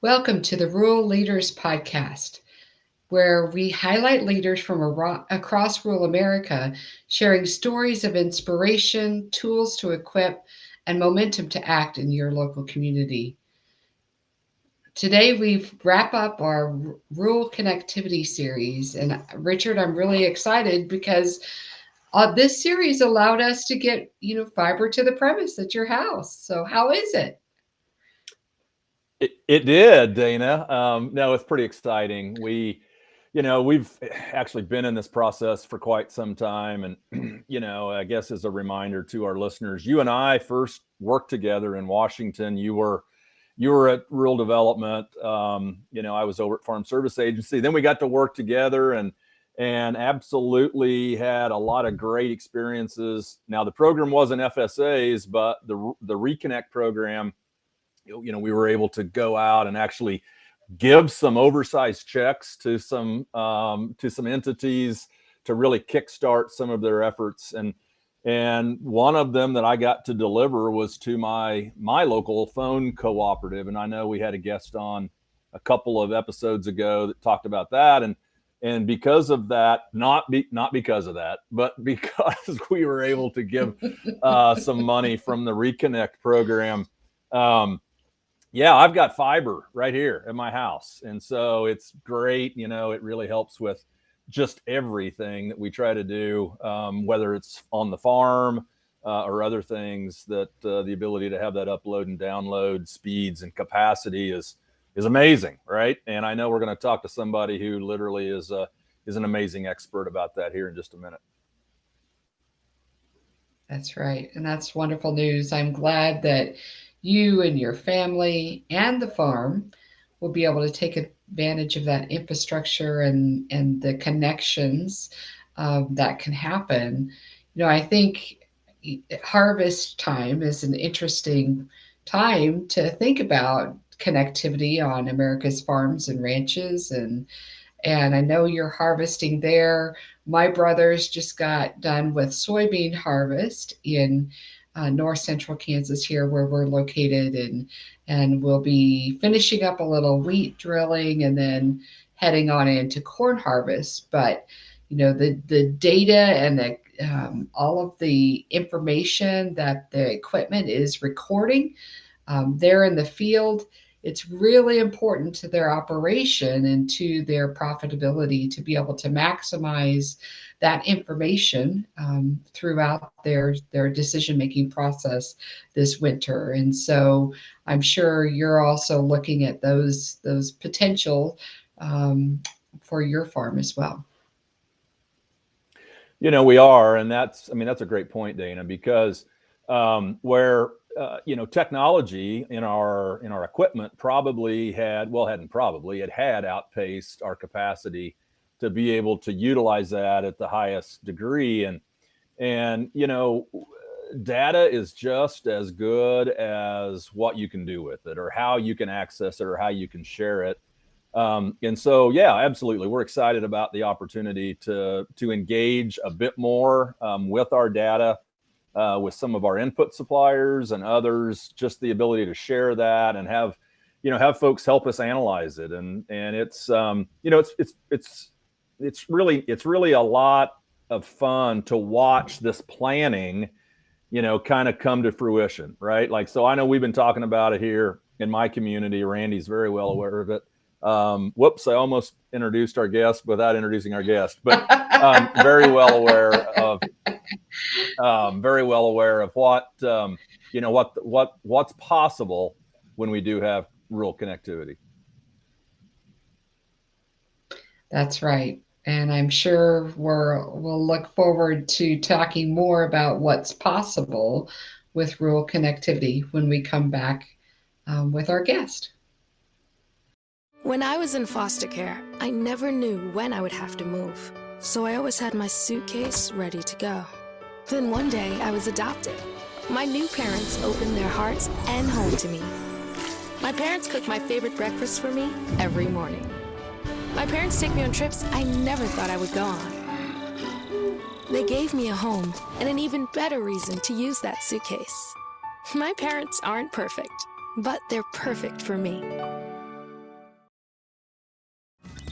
Welcome to the Rural Leaders Podcast, where we highlight leaders from across rural America, sharing stories of inspiration, tools to equip, and momentum to act in your local community. Today, we wrap up our rural connectivity series. And Richard, I'm really excited because this series allowed us to get, fiber to the premise at your house. So how is it? It did, Dana. No, it's pretty exciting. We've actually been in this process for quite some time. And, I guess as a reminder to our listeners, you and I first worked together in Washington. You were at Rural Development. I was over at Farm Service Agency. Then we got to work together and absolutely had a lot of great experiences. Now, the program wasn't FSAs, but the Reconnect program, we were able to go out and actually give some oversized checks to some entities to really kickstart some of their efforts. And one of them that I got to deliver was to my local phone cooperative. And I know we had a guest on a couple of episodes ago that talked about that. And because of that, not because of that, but because we were able to give some money from the Reconnect program. I've got fiber right here at my house. And so it's great. It really helps with just everything that we try to do, whether it's on the farm or other things, that the ability to have that upload and download speeds and capacity is amazing, right? And I know we're going to talk to somebody who literally is an amazing expert about that here in just a minute. That's right. And that's wonderful news. I'm glad that you and your family and the farm will be able to take advantage of that infrastructure and the connections that can happen. I think harvest time is an interesting time to think about connectivity on America's farms and ranches, and I know you're harvesting there. My brothers just got done with soybean harvest in north central Kansas here where we're located, and we'll be finishing up a little wheat drilling and then heading on into corn harvest. But the data and the all of the information that the equipment is recording there in the field, it's really important to their operation and to their profitability to be able to maximize that information throughout their decision-making process this winter. And so I'm sure you're also looking at those potential for your farm as well. We are, and that's a great point, Dana, because where technology in our equipment it had outpaced our capacity to be able to utilize that at the highest degree. And data is just as good as what you can do with it, or how you can access it, or how you can share it. And so, absolutely, we're excited about the opportunity to engage a bit more with our data, with some of our input suppliers and others. Just the ability to share that and have folks help us analyze it. And it's really a lot of fun to watch this planning, kind of come to fruition, right? Like, so I know we've been talking about it here in my community. Randy's very well aware of it. Whoops, I almost introduced our guest without introducing our guest, but very well aware of what's possible when we do have rural connectivity. That's right. And I'm sure we'll look forward to talking more about what's possible with rural connectivity when we come back with our guest. When I was in foster care, I never knew when I would have to move. So I always had my suitcase ready to go. Then one day I was adopted. My new parents opened their hearts and home to me. My parents cook my favorite breakfast for me every morning. My parents take me on trips I never thought I would go on. They gave me a home and an even better reason to use that suitcase. My parents aren't perfect, but they're perfect for me.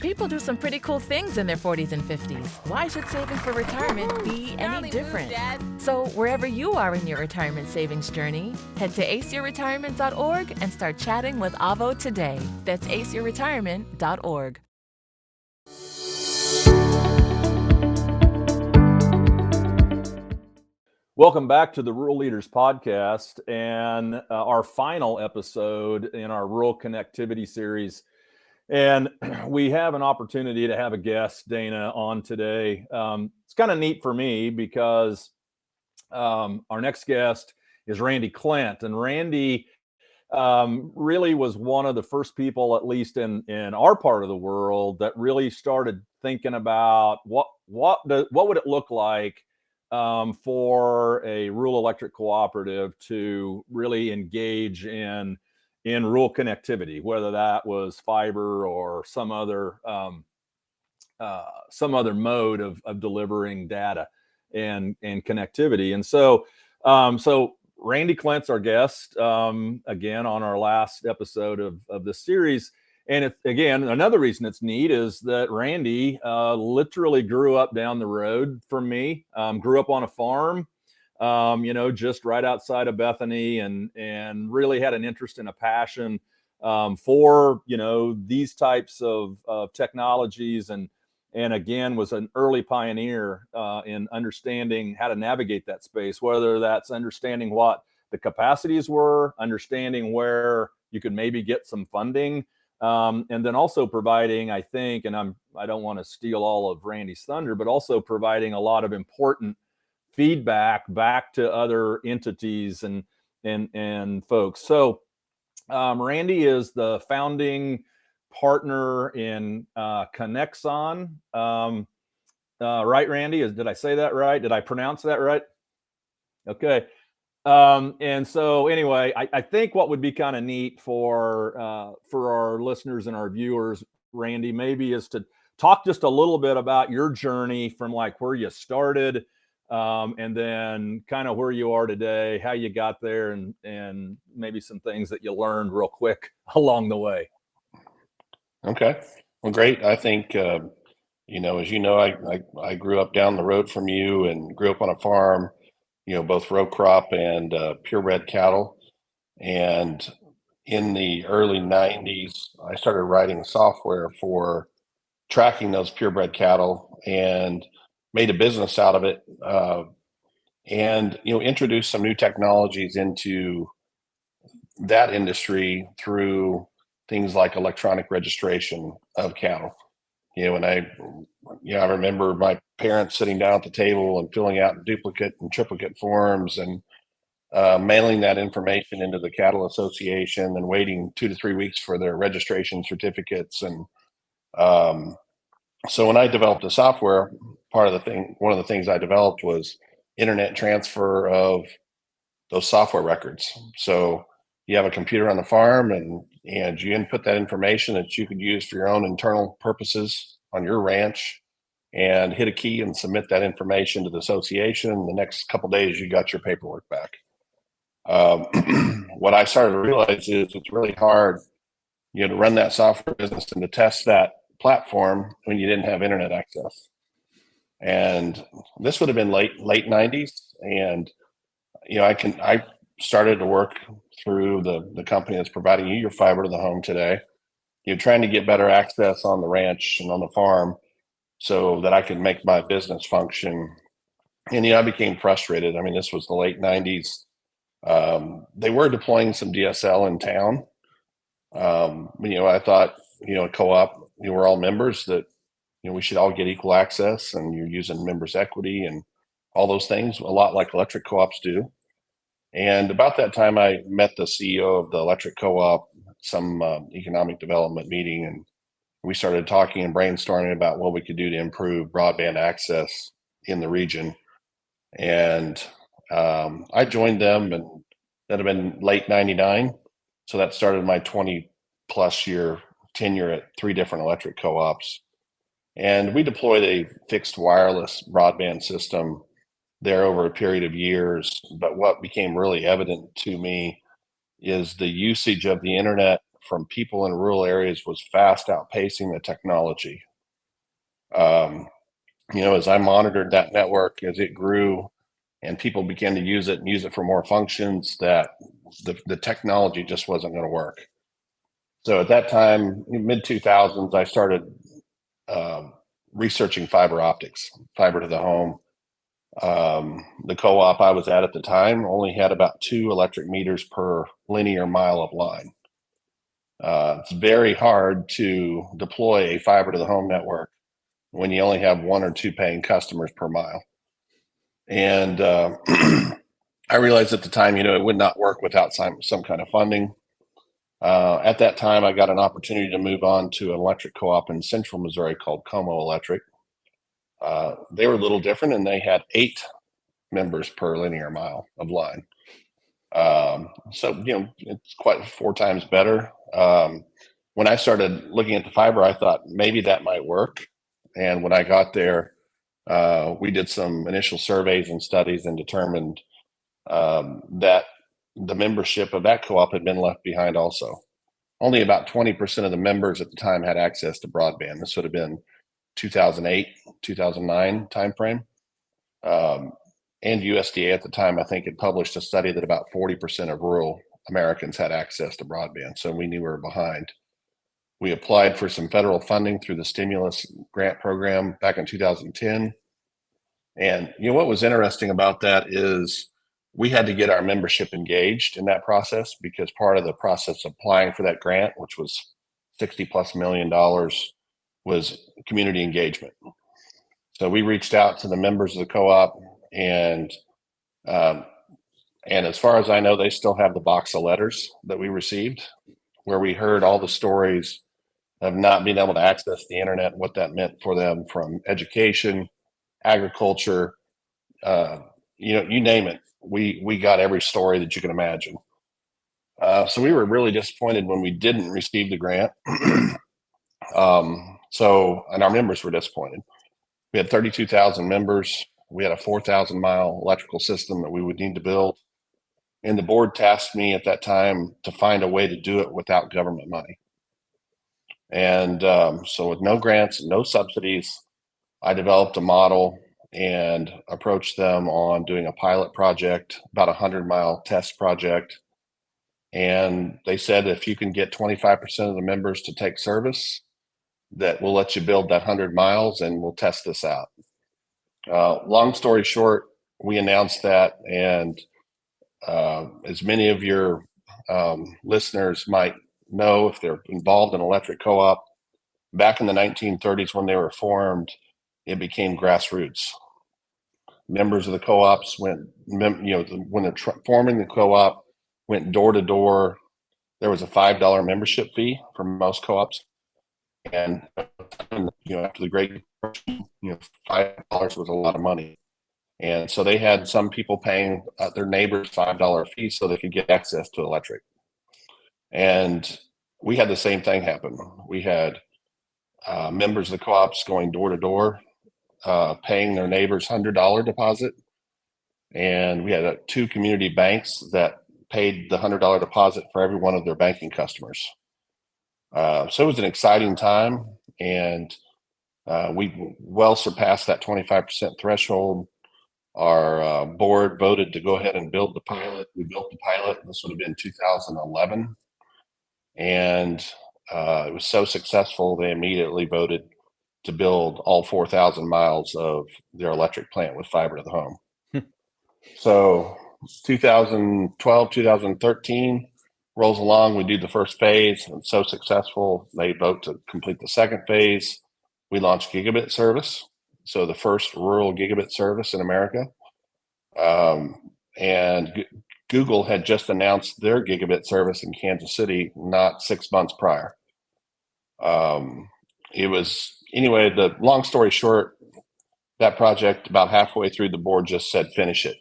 People do some pretty cool things in their 40s and 50s. Why should saving for retirement be any different? So wherever you are in your retirement savings journey, head to aceyourretirement.org and start chatting with Avo today. That's aceyourretirement.org. Welcome back to the Rural Leaders Podcast and our final episode in our Rural Connectivity series. And we have an opportunity to have a guest, Dana, on today. It's kind of neat for me because our next guest is Randy Klindt. And Randy really was one of the first people, at least in our part of the world, that really started thinking about what would it look like for a rural electric cooperative to really engage in rural connectivity, whether that was fiber or some other mode of delivering data and connectivity. And so Randy Klindt's our guest again on our last episode of this series. And again, another reason it's neat is that Randy literally grew up down the road from me, grew up on a farm, just right outside of Bethany, and really had an interest and a passion for, these types of technologies, and again, was an early pioneer in understanding how to navigate that space, whether that's understanding what the capacities were, understanding where you could maybe get some funding, and then also providing, I think, and I don't want to steal all of Randy's thunder, but also providing a lot of important feedback back to other entities and folks. So Randy is the founding partner in Conexon. Right, Randy? Did I say that right? Did I pronounce that right? Okay. And so anyway, I think what would be kind of neat for our listeners and our viewers, Randy, maybe is to talk just a little bit about your journey from like where you started, and then kind of where you are today, how you got there, and maybe some things that you learned real quick along the way. Okay. Well, great. I think, as you know, I grew up down the road from you and grew up on a farm, both row crop and purebred cattle. And in the early 90s, I started writing software for tracking those purebred cattle and made a business out of it, and introduced some new technologies into that industry through things like electronic registration of cattle. And I remember my parents sitting down at the table and filling out duplicate and triplicate forms and mailing that information into the Cattle Association and waiting 2 to 3 weeks for their registration certificates. And so when I developed the software, one of the things I developed was internet transfer of those software records. So you have a computer on the farm and you input that information that you could use for your own internal purposes on your ranch, and hit a key and submit that information to the association. The next couple of days, you got your paperwork back. What I started to realize is it's really hard, to run that software business and to test that platform when you didn't have internet access. And this would have been late 90s. And, I started to work through the company that's providing you your fiber to the home today. Trying to get better access on the ranch and on the farm so that I could make my business function. And, I became frustrated. I mean, this was the late 90s. They were deploying some DSL in town. I thought, a co-op, we're all members, that, we should all get equal access, and you're using members equity and all those things, a lot like electric co-ops do. And about that time, I met the CEO of the electric co-op, some economic development meeting, and we started talking and brainstorming about what we could do to improve broadband access in the region. And I joined them, and that had been late 99. So that started my 20 plus year tenure at 3 different electric co-ops. And we deployed a fixed wireless broadband system there over a period of years. But what became really evident to me is the usage of the internet from people in rural areas was fast outpacing the technology. As I monitored that network as it grew and people began to use it and use it for more functions, that the technology just wasn't going to work. So at that time, mid 2000s, I started researching fiber optics, fiber to the home. The co-op I was at the time only had about 2 electric meters per linear mile of line. It's very hard to deploy a fiber to the home network when you only have 1 or 2 paying customers per mile. And I realized at the time, it would not work without some kind of funding. At that time, I got an opportunity to move on to an electric co-op in central Missouri called Como Electric. They were a little different, and they had 8 members per linear mile of line. So it's quite 4 times better. When I started looking at the fiber, I thought maybe that might work. And when I got there, we did some initial surveys and studies and determined that the membership of that co-op had been left behind also. Only about 20% of the members at the time had access to broadband. This would have been 2008, 2009 timeframe. And USDA at the time, I think, had published a study that about 40% of rural Americans had access to broadband. So we knew we were behind. We applied for some federal funding through the stimulus grant program back in 2010. And what was interesting about that is we had to get our membership engaged in that process, because part of the process of applying for that grant, which was $60+ million, was community engagement. So we reached out to the members of the co-op, and as far as I know, they still have the box of letters that we received, where we heard all the stories of not being able to access the internet, what that meant for them, from education, agriculture, you name it. We got every story that you can imagine. So we were really disappointed when we didn't receive the grant. And our members were disappointed. We had 32,000 members. We had a 4,000-mile electrical system that we would need to build. And the board tasked me at that time to find a way to do it without government money. And so with no grants, no subsidies, I developed a model and approached them on doing a pilot project, about a 100-mile test project. And they said, if you can get 25% of the members to take service, that we'll let you build that 100 miles and we'll test this out. Long story short, we announced that, and as many of your listeners might know, if they're involved in electric co-op, back in the 1930s when they were formed, it became grassroots. Members of the co-ops went, when they're forming the co-op, went door to door. There was a $5 membership fee for most co-ops, and after the Great Depression, $5 was a lot of money, and so they had some people paying their neighbors $5 fees so they could get access to electric. And we had the same thing happen. We had members of the co-ops going door to door, paying their neighbors $100 deposit, and we had 2 community banks that paid the $100 deposit for every one of their banking customers. So it was an exciting time, and we well surpassed that 25% threshold. Our board voted to go ahead and build the pilot. We built the pilot. This would have been 2011. And it was so successful, they immediately voted to build all 4,000 miles of their electric plant with fiber to the home. So 2012, 2013 rolls along. We do the first phase, and so successful, they vote to complete the second phase. We launch gigabit service, so the first rural gigabit service in America. And Google had just announced their gigabit service in Kansas City not 6 months prior. The long story short, that project, about halfway through, the board just said, finish it.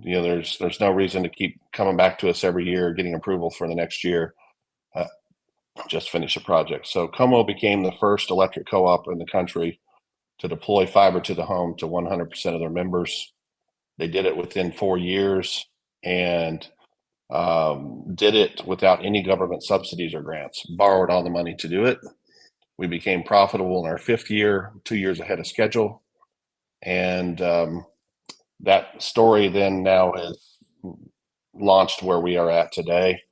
There's no reason to keep coming back to us every year, getting approval for the next year. Just finish the project. So Como became the first electric co-op in the country to deploy fiber to the home to 100% of their members. They did it within 4 years, and Did it without any government subsidies or grants, borrowed all the money to do it. We became profitable in our 5th year, 2 years ahead of schedule. And that story then now has launched where we are at today.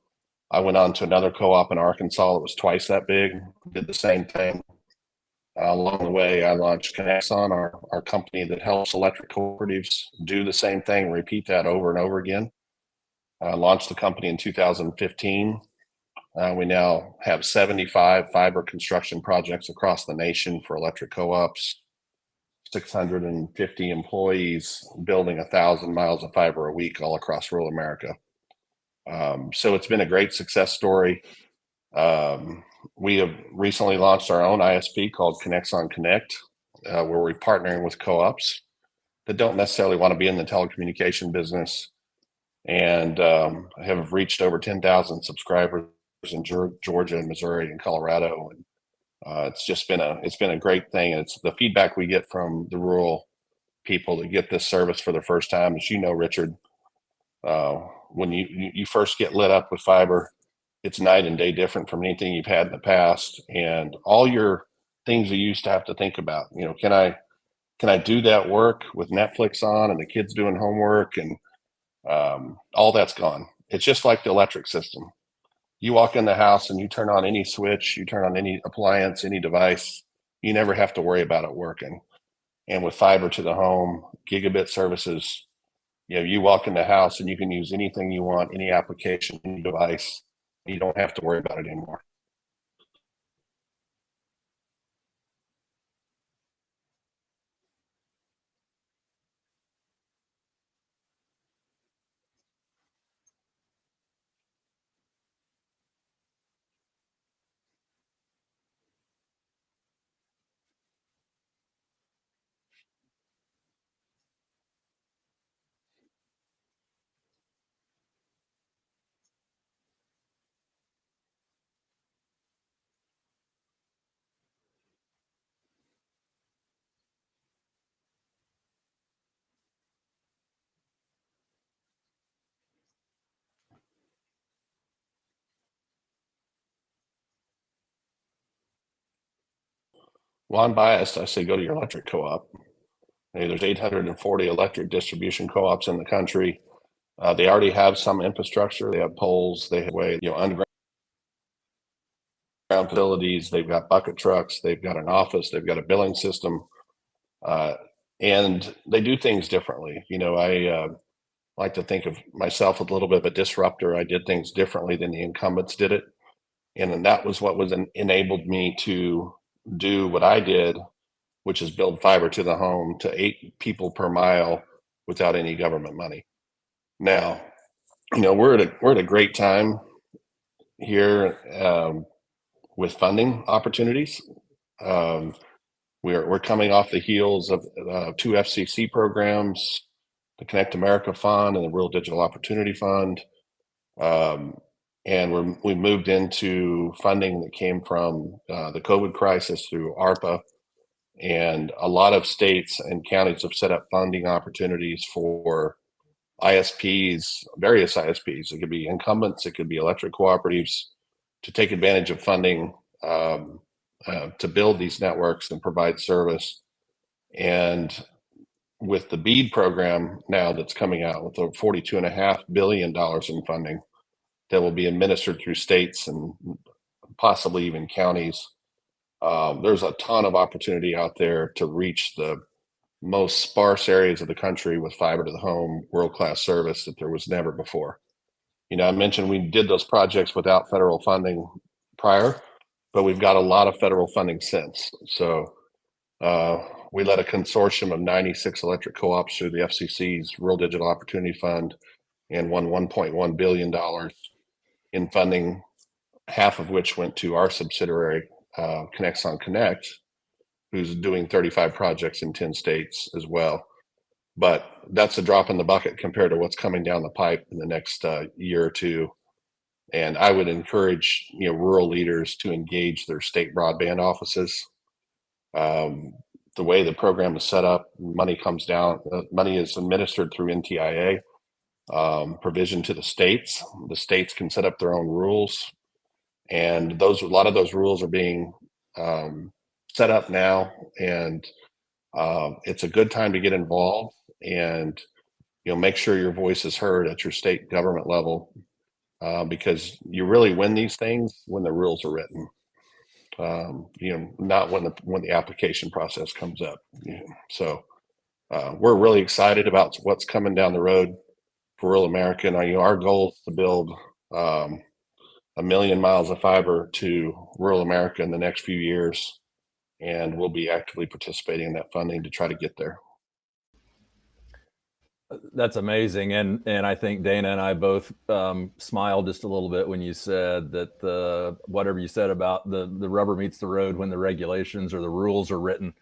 I went on to another co-op in Arkansas that was twice that big, did the same thing. Along the way, I launched Conexon, our company that helps electric cooperatives do the same thing, repeat that over and over again. Launched the company in 2015. We now have 75 fiber construction projects across the nation for electric co-ops, 650 employees building 1,000 miles of fiber a week all across rural America. So it's been a great success story. We have recently launched our own ISP called Conexon Connect, where we're partnering with co-ops that don't necessarily want to be in the telecommunication business, and have reached over 10,000 subscribers in Georgia and Missouri and Colorado. And it's been a great thing. And it's the feedback we get from the rural people that get this service for the first time. As you know, Richard, when you first get lit up with fiber, it's night and day different from anything you've had in the past. And all your things you used to have to think about, can I do that work with Netflix on and the kids doing homework, and all that's gone. It's just like the electric system. You walk in the house and you turn on any switch, you turn on any appliance, any device, you never have to worry about it working. And with fiber to the home, gigabit services, you walk in the house and you can use anything you want, any application, any device. You don't have to worry about it anymore. Well, I'm biased. I say go to your electric co-op. Hey, there's 840 electric distribution co-ops in the country. They already have some infrastructure. They have poles. They have underground facilities. They've got bucket trucks. They've got an office. They've got a billing system, and they do things differently. I like to think of myself as a little bit of a disruptor. I did things differently than the incumbents did it, and then that was what enabled me to do what I did, which is build fiber to the home to 8 people per mile without any government money. Now, we're at a great time here with funding opportunities. We're coming off the heels of 2 FCC programs, the Connect America Fund and the Rural Digital Opportunity Fund. And we moved into funding that came from the COVID crisis through ARPA. And a lot of states and counties have set up funding opportunities for ISPs, various ISPs. It could be incumbents, it could be electric cooperatives, to take advantage of funding to build these networks and provide service. And with the BEAD program now that's coming out with over $42.5 billion in funding that will be administered through states and possibly even counties, there's a ton of opportunity out there to reach the most sparse areas of the country with fiber to the home, world-class service that there was never before. I mentioned we did those projects without federal funding prior, but we've got a lot of federal funding since. So we led a consortium of 96 electric co-ops through the FCC's Rural Digital Opportunity Fund and won $1.1 billion in funding, half of which went to our subsidiary, Conexon Connect, who's doing 35 projects in 10 states as well. But that's a drop in the bucket compared to what's coming down the pipe in the next year or two. And I would encourage rural leaders to engage their state broadband offices. The way the program is set up, money comes down. Money is administered through NTIA, provision to the states. The states can set up their own rules, and a lot of those rules are being set up now, and it's a good time to get involved and make sure your voice is heard at your state government level, because you really win these things when the rules are written, not when the application process comes up. So we're really excited about what's coming down the road for rural America. And our goal is to build 1 million miles of fiber to rural America in the next few years, and we'll be actively participating in that funding to try to get there. That's amazing. And I think Dana and I both smiled just a little bit when you said that whatever you said about the rubber meets the road when the regulations or the rules are written.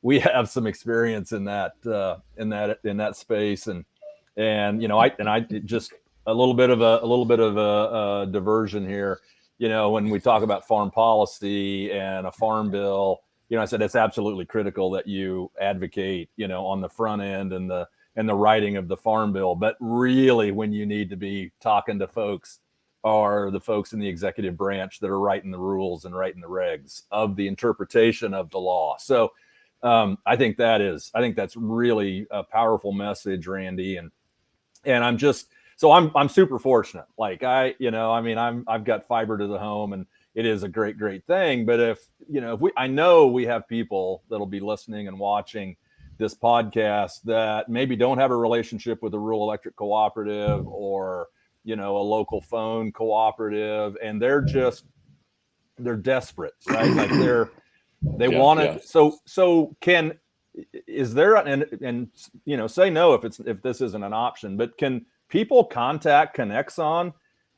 We have some experience in that space, and I just a little bit of a diversion here. When we talk about farm policy and a farm bill, I said it's absolutely critical that you advocate, on the front end and the writing of the farm bill. But really, when you need to be talking to folks are the folks in the executive branch that are writing the rules and writing the regs of the interpretation of the law. So I think that's really a powerful message, Randy. And I'm super fortunate. Like I've got fiber to the home, and it is a great thing. But I know we have people that'll be listening and watching this podcast that maybe don't have a relationship with a rural electric cooperative or, a local phone cooperative, and they're desperate, right? Like they want it. Yeah. So is there, and say no if this isn't an option, but can people contact Conexon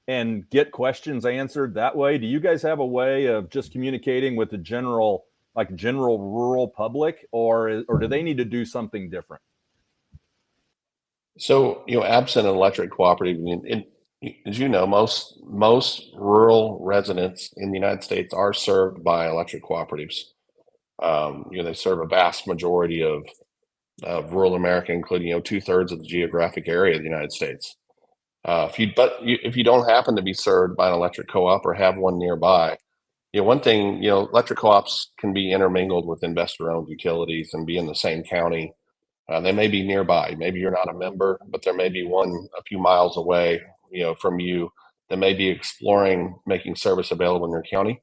and get questions answered that way? Do you guys have a way of just communicating with the general rural public, or do they need to do something different? So, absent an electric cooperative, as you know, most rural residents in the United States are served by electric cooperatives. They serve a vast majority of rural America, including 2/3 of the geographic area of the United States. If you don't happen to be served by an electric co-op or have one nearby, one thing, electric co-ops can be intermingled with investor-owned utilities and be in the same county. They may be nearby. Maybe you're not a member, but there may be one a few miles away, from you that may be exploring making service available in your county.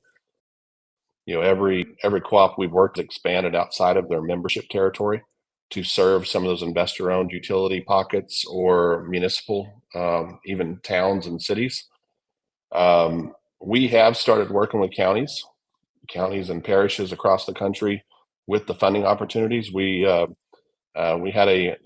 Every co-op we've worked expanded outside of their membership territory to serve some of those investor-owned utility pockets or municipal, even towns and cities. We have started working with counties and parishes across the country with the funding opportunities. We had a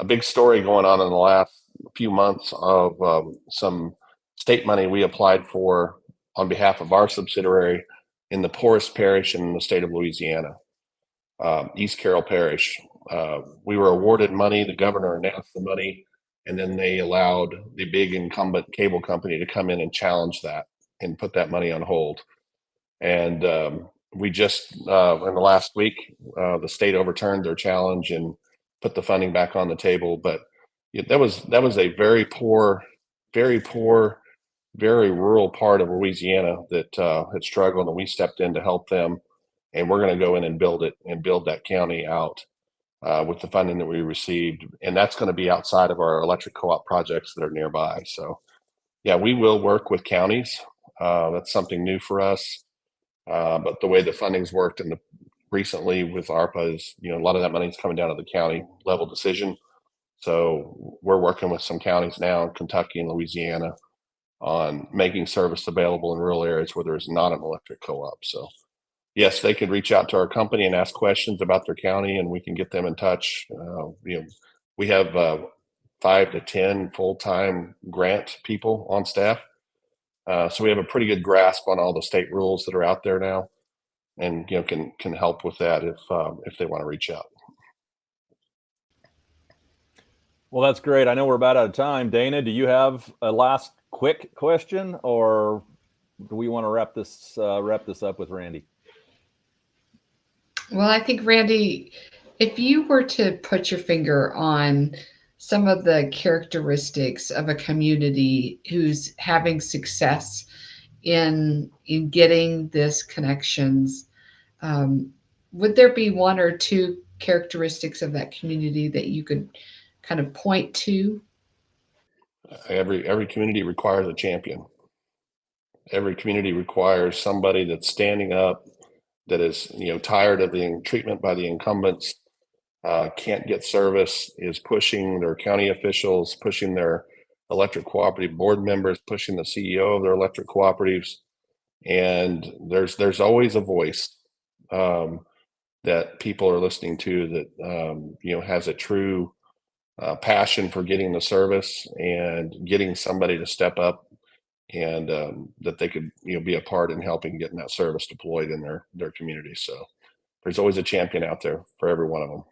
big story going on in the last few months of some state money we applied for on behalf of our subsidiary in the poorest parish in the state of Louisiana, East Carroll Parish. We were awarded money. The governor announced the money, and then they allowed the big incumbent cable company to come in and challenge that and put that money on hold. And we just, in the last week, the state overturned their challenge and put the funding back on the table. But that was a very poor, very rural part of Louisiana that had struggled, and we stepped in to help them. And we're going to go in and build that county out with the funding that we received. And that's going to be outside of our electric co-op projects that are nearby. So yeah, we will work with counties. That's something new for us. But the way the funding's worked recently with ARPA is, a lot of that money is coming down to the county level decision. So we're working with some counties now in Kentucky and Louisiana on making service available in rural areas where there's not an electric co-op. So yes, they could reach out to our company and ask questions about their county, and we can get them in touch. We have 5 to 10 full-time grant people on staff. So we have a pretty good grasp on all the state rules that are out there now, and can help with that if they want to reach out. Well, that's great. I know we're about out of time. Dana, do you have a last quick question, or do we want to wrap this up with Randy? Well, I think Randy If you were to put your finger on some of the characteristics of a community who's having success in getting this connections, um, would there be one or two characteristics of that community that you could kind of point to? Every community requires a champion. Every community requires somebody that's standing up, that is tired of the treatment by the incumbents, can't get service, is pushing their county officials, pushing their electric cooperative board members, pushing the CEO of their electric cooperatives, and there's always a voice that people are listening to that has a true passion for getting the service and getting somebody to step up, and that they could be a part in helping getting that service deployed in their community. So there's always a champion out there for every one of them.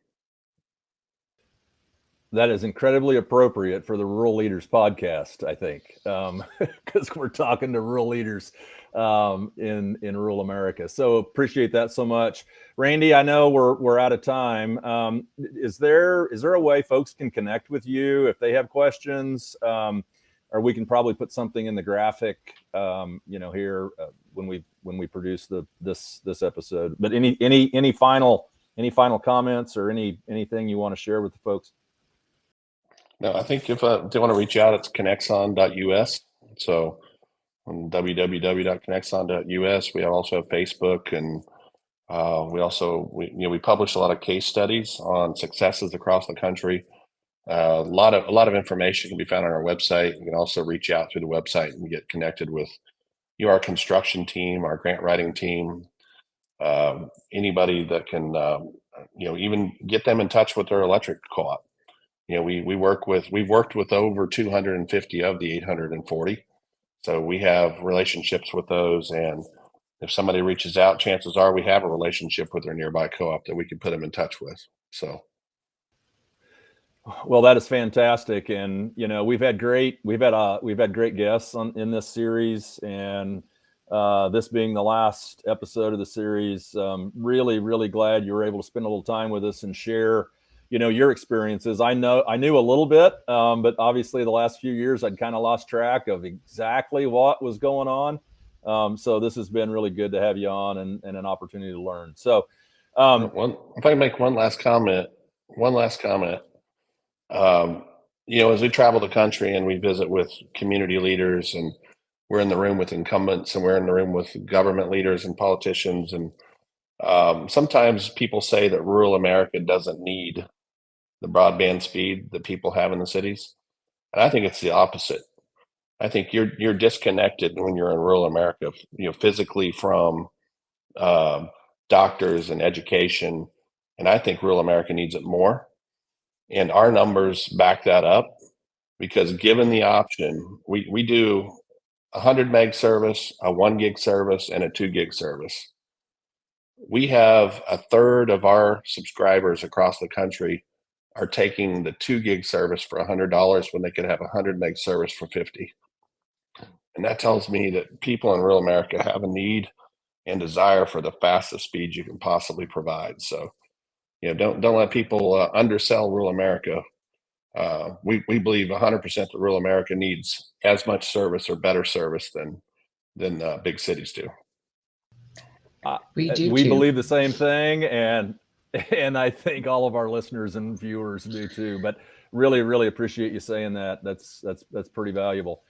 That is incredibly appropriate for the Rural Leaders podcast, I think, because we're talking to rural leaders in rural America. So appreciate that so much, Randy. I know we're out of time. Is there a way folks can connect with you if they have questions, or we can probably put something in the graphic, here when we produce this episode. But any final comments or anything you want to share with the folks? No, I think if they want to reach out, it's conexon.us. So on www.conexon.us, we also have Facebook, and we publish a lot of case studies on successes across the country. A lot of information can be found on our website. You can also reach out through the website and get connected with our construction team, our grant writing team, anybody that can even get them in touch with their electric co-op. We've worked with over 250 of the 840. So we have relationships with those. And if somebody reaches out, chances are we have a relationship with their nearby co-op that we can put them in touch with. So. Well, that is fantastic. And, we've had great guests in this series, and this being the last episode of the series, really, really glad you were able to spend a little time with us and share your experiences. I knew a little bit, but obviously the last few years I'd kind of lost track of exactly what was going on. So this has been really good to have you on and an opportunity to learn. So, if I can make one last comment, as we travel the country and we visit with community leaders, and we're in the room with incumbents, and we're in the room with government leaders and politicians, and sometimes people say that rural America doesn't need the broadband speed that people have in the cities. And I think it's the opposite. I think you're disconnected when you're in rural America, physically from doctors and education. And I think rural America needs it more. And our numbers back that up, because given the option, we do 100 meg service, a 1 gig service, and a 2 gig service. We have a third of our subscribers across the country are taking the 2 gig service for $100 when they could have a 100 meg service for $50. And that tells me that people in rural America have a need and desire for the fastest speed you can possibly provide. So, don't let people undersell rural America. We believe 100% that rural America needs as much service or better service than big cities do. We believe the same thing, and I think all of our listeners and viewers do too. But really, really appreciate you saying that. That's pretty valuable.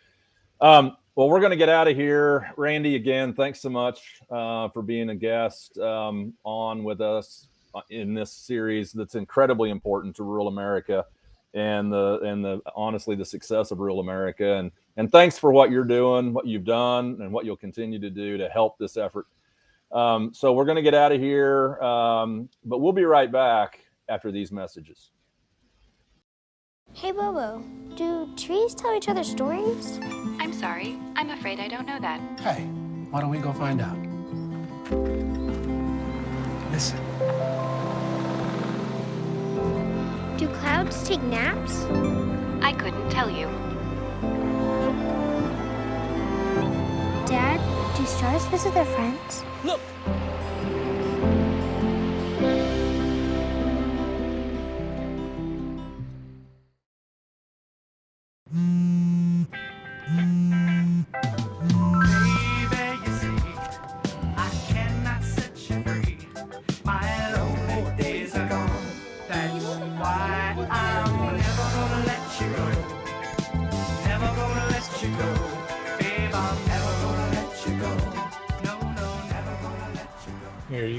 Well, we're going to get out of here. Randy, again, thanks so much for being a guest on with us in this series that's incredibly important to rural America and honestly the success of rural America. And thanks for what you're doing, what you've done, and what you'll continue to do to help this effort. So we're going to get out of here, but we'll be right back after these messages. Hey, Bobo, do trees tell each other stories? I'm sorry. I'm afraid I don't know that. Hey, why don't we go find out? Listen. Do clouds take naps? I couldn't tell you. Dad, do stars visit their friends? Look!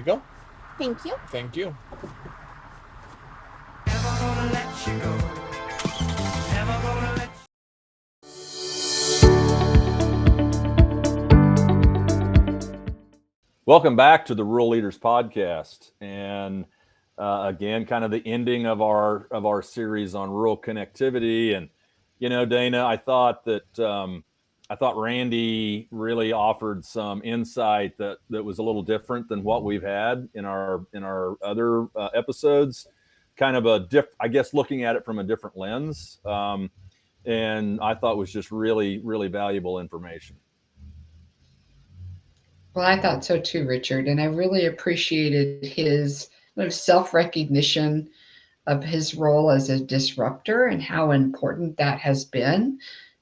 go. Thank you. Thank you. Welcome back to the Rural Leaders Podcast, and again, kind of the ending of our series on rural connectivity. And Dana, I thought Randy really offered some insight that was a little different than what we've had in our other episodes. Kind of I guess looking at it from a different lens, and I thought was just really, really valuable information. Well, I thought so too, Richard, and I really appreciated his kind of self-recognition of his role as a disruptor and how important that has been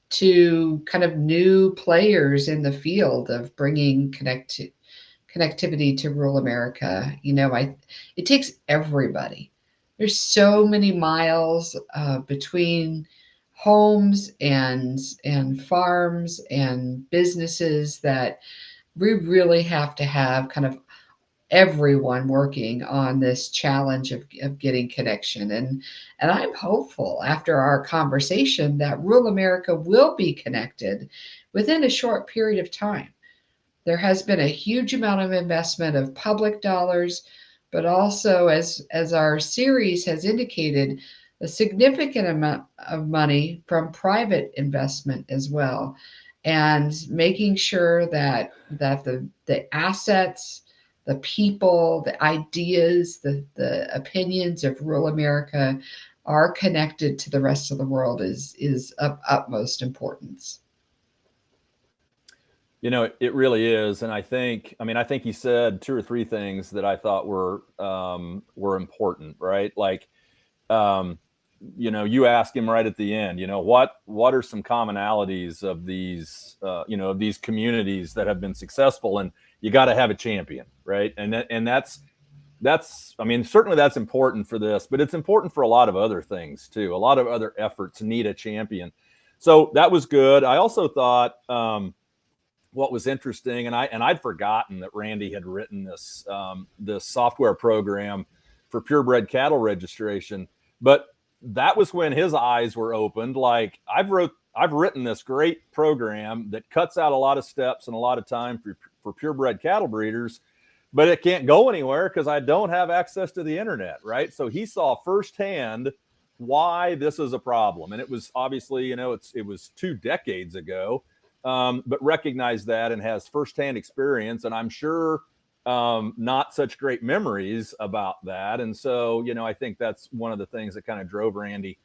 to kind of new players in the field of bringing connectivity to rural America. It takes everybody. There's so many miles between homes and farms and businesses that we really have to have kind of everyone working on this challenge of getting connection. And I'm hopeful after our conversation that rural America will be connected within a short period of time. There has been a huge amount of investment of public dollars, but also as our series has indicated, a significant amount of money from private investment as well. And making sure that the assets, the people, the ideas, the opinions of rural America are connected to the rest of the world is of utmost importance. It really is. And I think you said two or three things that I thought were important, right? Like, you ask him right at the end, what are some commonalities of these, of these communities that have been successful, and you got to have a champion, right? And that's, certainly that's important for this, but it's important for a lot of other things too. A lot of other efforts need a champion. So that was good. I also thought, what was interesting, and I'd forgotten that Randy had written this software program for purebred cattle registration, but that was when his eyes were opened. Like, I've written this great program that cuts out a lot of steps and a lot of time for purebred cattle breeders, but it can't go anywhere because I don't have access to the internet, right? So he saw firsthand why this is a problem, and it was obviously, it was 2 decades ago, but recognized that and has firsthand experience, and I'm sure not such great memories about that. And so, I think that's one of the things that kind of drove Randy,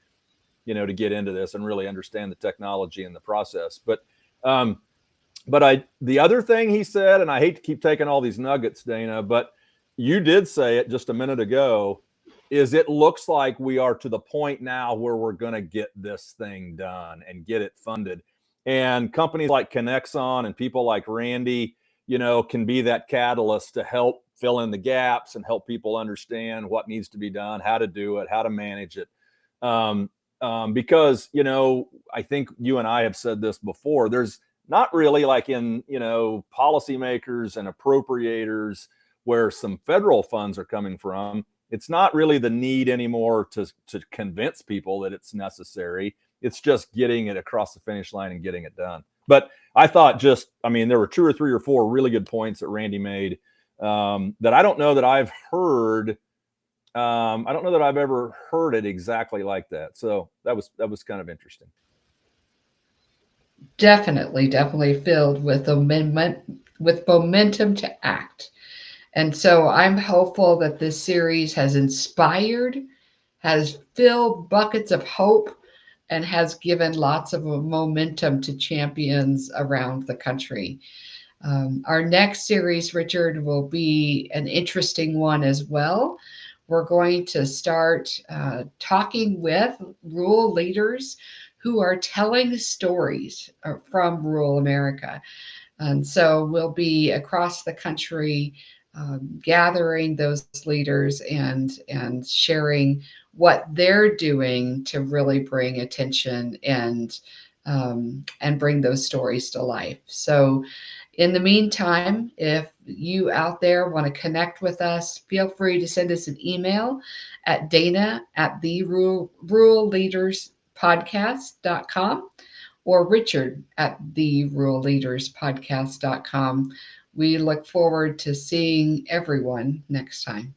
to get into this and really understand the technology and the process. But the other thing he said, and I hate to keep taking all these nuggets, Dana, but you did say it just a minute ago, is it looks like we are to the point now where we're going to get this thing done and get it funded. And companies like Conexon and people like Randy, can be that catalyst to help fill in the gaps and help people understand what needs to be done, how to do it, how to manage it. Because, I think you and I have said this before, there's not really, like in, policymakers and appropriators where some federal funds are coming from. It's not really the need anymore to convince people that it's necessary. It's just getting it across the finish line and getting it done. But I thought there were 2 or 3 or 4 really good points that Randy made that I don't know that I've heard. I don't know that I've ever heard it exactly like that. So that was kind of interesting. Definitely filled with momentum to act. And so I'm hopeful that this series has inspired, has filled buckets of hope, and has given lots of momentum to champions around the country. Our next series, Richard, will be an interesting one as well. We're going to start talking with rural leaders who are telling stories from rural America. And so we'll be across the country gathering those leaders and sharing what they're doing to really bring attention and bring those stories to life. So in the meantime, if you out there want to connect with us, feel free to send us an email at dana@theruralleaderspodcast.com or richard@theruralleaderspodcast.com. We look forward to seeing everyone next time.